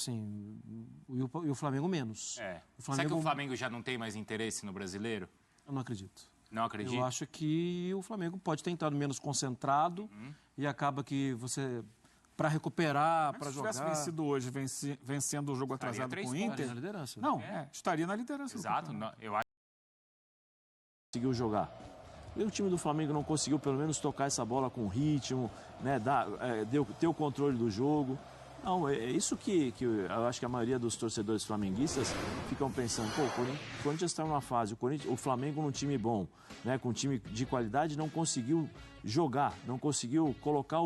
Sim, e o Flamengo menos. O Flamengo... Será que o Flamengo já não tem mais interesse no brasileiro? Eu não acredito. Não acredito? Eu acho que o Flamengo pode ter entrado menos concentrado e acaba que você, para recuperar, para jogar... Se tivesse vencido hoje, vencendo o jogo atrasado com o Inter... Estaria na liderança. Não, estaria na liderança. Exato, eu acho. Conseguiu jogar. E o time do Flamengo não conseguiu pelo menos tocar essa bola com ritmo, né, ter o controle do jogo. Não, é isso que eu acho que a maioria dos torcedores flamenguistas ficam pensando. Pô, o Corinthians está numa fase, o Flamengo num time bom, né, com um time de qualidade, não conseguiu jogar, não conseguiu colocar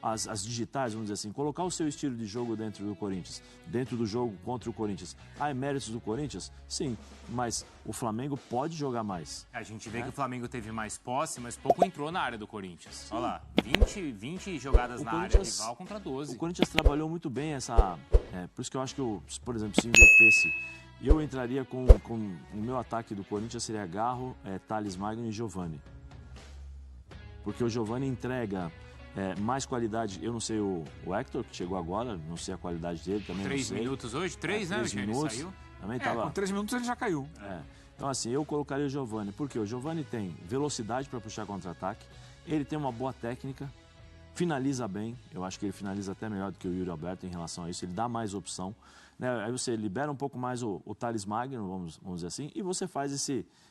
as digitais, vamos dizer assim, colocar o seu estilo de jogo dentro do Corinthians, dentro do jogo contra o Corinthians. Há méritos do Corinthians? Sim, mas o Flamengo pode jogar mais. A gente vê que o Flamengo teve mais posse, mas pouco entrou na área do Corinthians. Olha lá, 20 jogadas na área rival contra 12. O Corinthians trabalhou muito bem essa... por isso que eu acho que, por exemplo, se invertesse, eu entraria com o meu ataque do Corinthians seria Garro, Thales Magno e Giovani. Porque o Giovani entrega... mais qualidade, eu não sei o Hector, que chegou agora, não sei a qualidade dele também. 3 minutos hoje? 3, né? 3 minutos. Ele saiu. Também tava... Com 3 minutos ele já caiu. Então, assim, eu colocaria o Giovani, porque o Giovani tem velocidade para puxar contra-ataque, ele tem uma boa técnica, finaliza bem, eu acho que ele finaliza até melhor do que o Yuri Alberto em relação a isso, ele dá mais opção. Né? Aí você libera um pouco mais o Thales Magno, vamos dizer assim, e você faz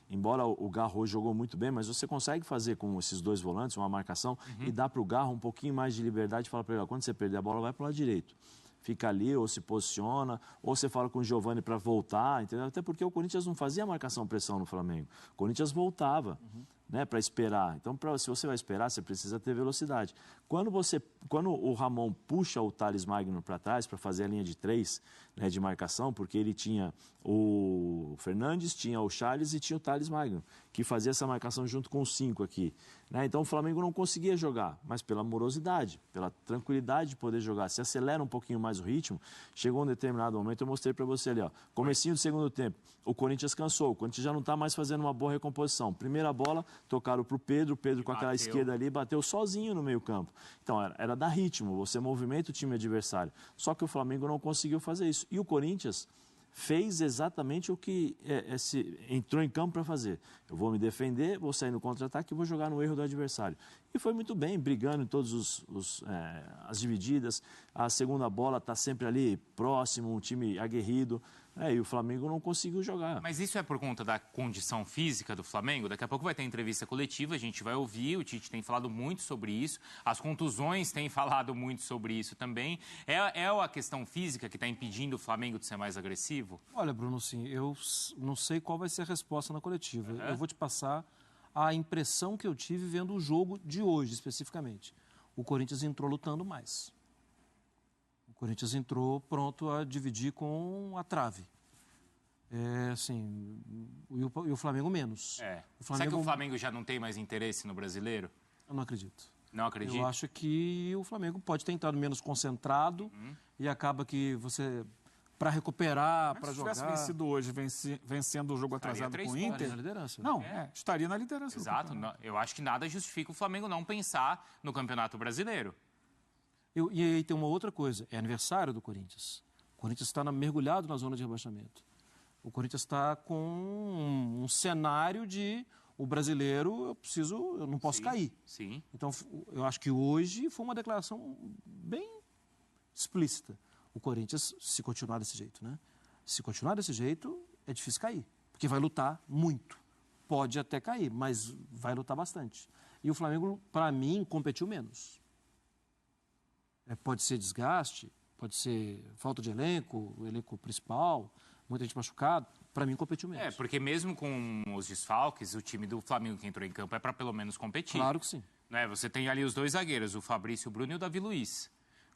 embora o Garro hoje jogou muito bem, mas você consegue fazer com esses dois volantes uma marcação e dá para o Garro um pouquinho mais de liberdade e fala para ele, quando você perder a bola, vai para o lado direito. Fica ali, ou se posiciona, ou você fala com o Giovani para voltar, entendeu? Até porque o Corinthians não fazia marcação-pressão no Flamengo. O Corinthians voltava, né, para esperar. Então, se você vai esperar, você precisa ter velocidade. Quando o Ramon puxa o Thales Magno para trás, para fazer a linha de 3, né, de marcação, porque ele tinha o Fernandes, tinha o Charles e tinha o Thales Magno, que fazia essa marcação junto com os 5 aqui. Né? Então, o Flamengo não conseguia jogar, mas pela morosidade, pela tranquilidade de poder jogar. Se acelera um pouquinho mais o ritmo, chegou um determinado momento, eu mostrei para você ali, ó, comecinho do segundo tempo, o Corinthians cansou, o Corinthians já não está mais fazendo uma boa recomposição. Primeira bola, tocaram para o Pedro com aquela esquerda ali, bateu sozinho no meio campo. Então, era dar ritmo, você movimenta o time adversário. Só que o Flamengo não conseguiu fazer isso. E o Corinthians fez exatamente o que entrou em campo para fazer. Eu vou me defender, vou sair no contra-ataque e vou jogar no erro do adversário. E foi muito bem, brigando em todas as divididas. A segunda bola está sempre ali próximo, um time aguerrido. E o Flamengo não conseguiu jogar. Mas isso é por conta da condição física do Flamengo? Daqui a pouco vai ter entrevista coletiva, a gente vai ouvir, o Tite tem falado muito sobre isso, as contusões têm falado muito sobre isso também. É a questão física que está impedindo o Flamengo de ser mais agressivo? Olha, Bruno, sim, eu não sei qual vai ser a resposta na coletiva. Eu vou te passar a impressão que eu tive vendo o jogo de hoje, especificamente. O Corinthians entrou lutando mais. O Corinthians entrou pronto a dividir com a trave. E o Flamengo menos. Será que o Flamengo já não tem mais interesse no brasileiro? Eu não acredito. Não acredito? Eu acho que o Flamengo pode ter entrado menos concentrado e acaba que você, para recuperar, para jogar... Se tivesse vencido hoje, vencendo o jogo atrasado com o Inter... Estaria na liderança. Não, estaria na liderança. Exato. Eu acho que nada justifica o Flamengo não pensar no Campeonato Brasileiro. E aí tem uma outra coisa, é aniversário do Corinthians. O Corinthians está mergulhado na zona de rebaixamento. O Corinthians está com um cenário de o brasileiro, eu não posso cair. Sim. Então, eu acho que hoje foi uma declaração bem explícita. O Corinthians, se continuar desse jeito, né? Se continuar desse jeito, é difícil cair, porque vai lutar muito. Pode até cair, mas vai lutar bastante. E o Flamengo, para mim, competiu menos. Pode ser desgaste, pode ser falta de elenco, o elenco principal, muita gente machucada. Para mim, competiu menos. Porque mesmo com os desfalques, o time do Flamengo que entrou em campo é para pelo menos competir. Claro que sim. Você tem ali os 2 zagueiros, o Fabrício Bruno e o Davi Luiz.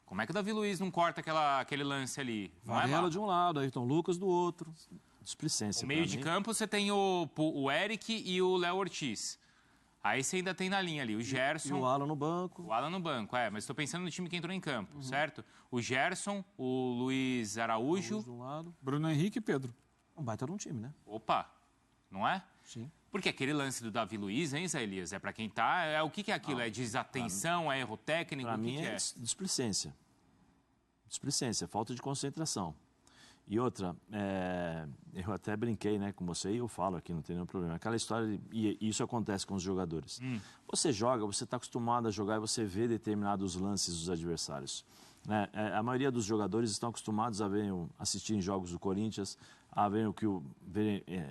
Como é que o Davi Luiz não corta aquele lance ali? Varela de um lado, Ayrton Lucas do outro. Displicência. No meio de campo você tem o Eric e o Léo Ortiz. Aí você ainda tem na linha ali o Gerson... E o Alan no banco. O Alan no banco, mas estou pensando no time que entrou em campo, certo? O Gerson, o Luiz Araújo... De um lado. Bruno Henrique e Pedro. Um baita de um time, né? Opa, não é? Sim. Porque aquele lance do Davi Luiz, hein, Zé Elias? É para quem tá... O que é aquilo? É desatenção? É erro técnico? Para mim é displicência. Displicência, falta de concentração. E outra, eu até brinquei, né, com você e eu falo aqui, não tem nenhum problema. Aquela história, e isso acontece com os jogadores. Você joga, você está acostumado a jogar e você vê determinados lances dos adversários. Né? A maioria dos jogadores estão acostumados a assistirem jogos do Corinthians, a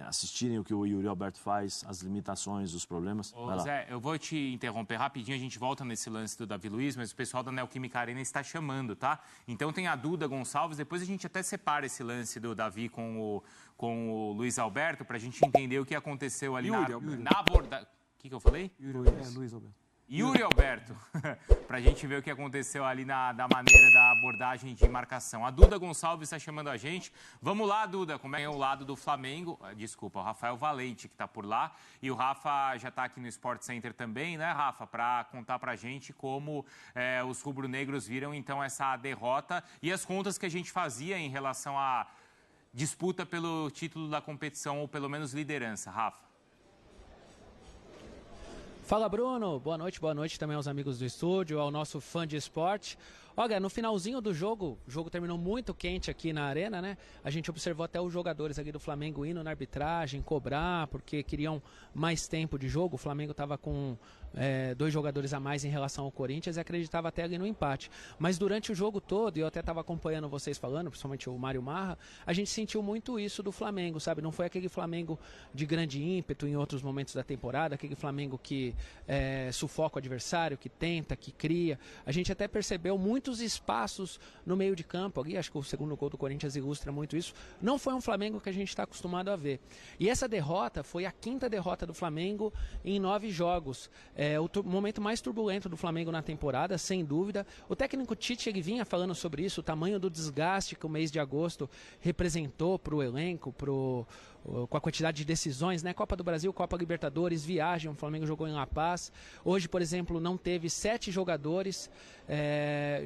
assistirem o que o Yuri Alberto faz, as limitações, os problemas. Ô, Zé, eu vou te interromper rapidinho, a gente volta nesse lance do Davi Luiz, mas o pessoal da Neoquímica Arena está chamando, tá? Então tem a Duda Gonçalves, depois a gente até separa esse lance do Davi com o Luiz Alberto, para a gente entender o que aconteceu ali na abordagem. O que eu falei? Luiz Alberto. Yuri Alberto, para a gente ver o que aconteceu ali na maneira da abordagem de marcação. A Duda Gonçalves está chamando a gente. Vamos lá, Duda, como é o lado do Flamengo? Desculpa, o Rafael Valente que está por lá. E o Rafa já está aqui no Sport Center também, né, Rafa? Para contar para a gente como os rubro-negros viram, então, essa derrota e as contas que a gente fazia em relação à disputa pelo título da competição, ou pelo menos liderança. Rafa. Fala, Bruno. Boa noite também aos amigos do estúdio, ao nosso fã de esporte. Olha, no finalzinho do jogo, o jogo terminou muito quente aqui na arena, né? A gente observou até os jogadores aqui do Flamengo indo na arbitragem, cobrar, porque queriam mais tempo de jogo. O Flamengo estava com 2 jogadores a mais em relação ao Corinthians e acreditava até ali no empate. Mas durante o jogo todo, e eu até estava acompanhando vocês falando, principalmente o Mário Marra, a gente sentiu muito isso do Flamengo, sabe? Não foi aquele Flamengo de grande ímpeto em outros momentos da temporada, aquele Flamengo que sufoca o adversário, que tenta, que cria. A gente até percebeu muitos espaços no meio de campo ali, acho que o segundo gol do Corinthians ilustra muito isso. Não foi um Flamengo que a gente está acostumado a ver. E essa derrota foi a 5ª derrota do Flamengo em 9 jogos. O momento mais turbulento do Flamengo na temporada, sem dúvida. O técnico Tite, ele vinha falando sobre isso, o tamanho do desgaste que o mês de agosto representou para o elenco, com a quantidade de decisões, né? Copa do Brasil, Copa Libertadores, viagem, o Flamengo jogou em La Paz. Hoje, por exemplo, não teve 7 jogadores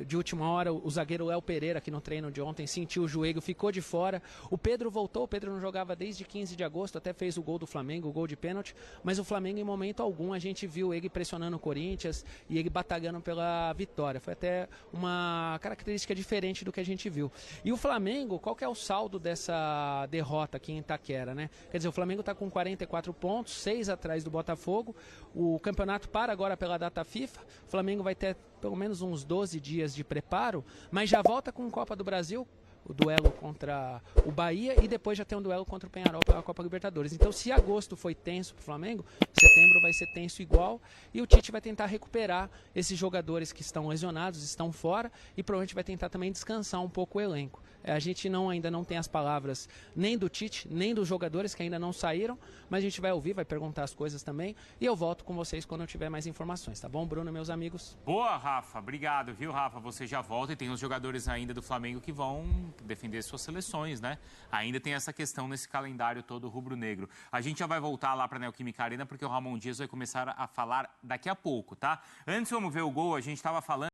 de última hora. O zagueiro Léo Pereira, que no treino de ontem sentiu o joelho, ficou de fora. O Pedro voltou, o Pedro não jogava desde 15 de agosto, até fez o gol do Flamengo, o gol de pênalti, mas o Flamengo em momento algum a gente viu ele pressionando o Corinthians e ele batalhando pela vitória. Foi até uma característica diferente do que a gente viu. E o Flamengo, qual que é o saldo dessa derrota aqui em Itaquera, né? Quer dizer, o Flamengo está com 44 pontos, 6 atrás do Botafogo. O campeonato para agora pela data FIFA. O Flamengo vai ter pelo menos uns 12 dias de preparo, mas já volta com Copa do Brasil, o duelo contra o Bahia, e depois já tem um duelo contra o Peñarol pela Copa Libertadores. Então, se agosto foi tenso para o Flamengo, setembro vai ser tenso igual, e o Tite vai tentar recuperar esses jogadores que estão lesionados, estão fora, e provavelmente vai tentar também descansar um pouco o elenco. A gente ainda não tem as palavras nem do Tite, nem dos jogadores que ainda não saíram, mas a gente vai ouvir, vai perguntar as coisas também, e eu volto com vocês quando eu tiver mais informações, tá bom, Bruno, meus amigos? Boa, Rafa, obrigado, viu, Rafa? Você já volta, e tem os jogadores ainda do Flamengo que vão defender suas seleções, né? Ainda tem essa questão nesse calendário todo rubro-negro. A gente já vai voltar lá para a Neoquímica Arena, porque o Ramon Dias vai começar a falar daqui a pouco, tá? Antes, vamos ver o gol, a gente estava falando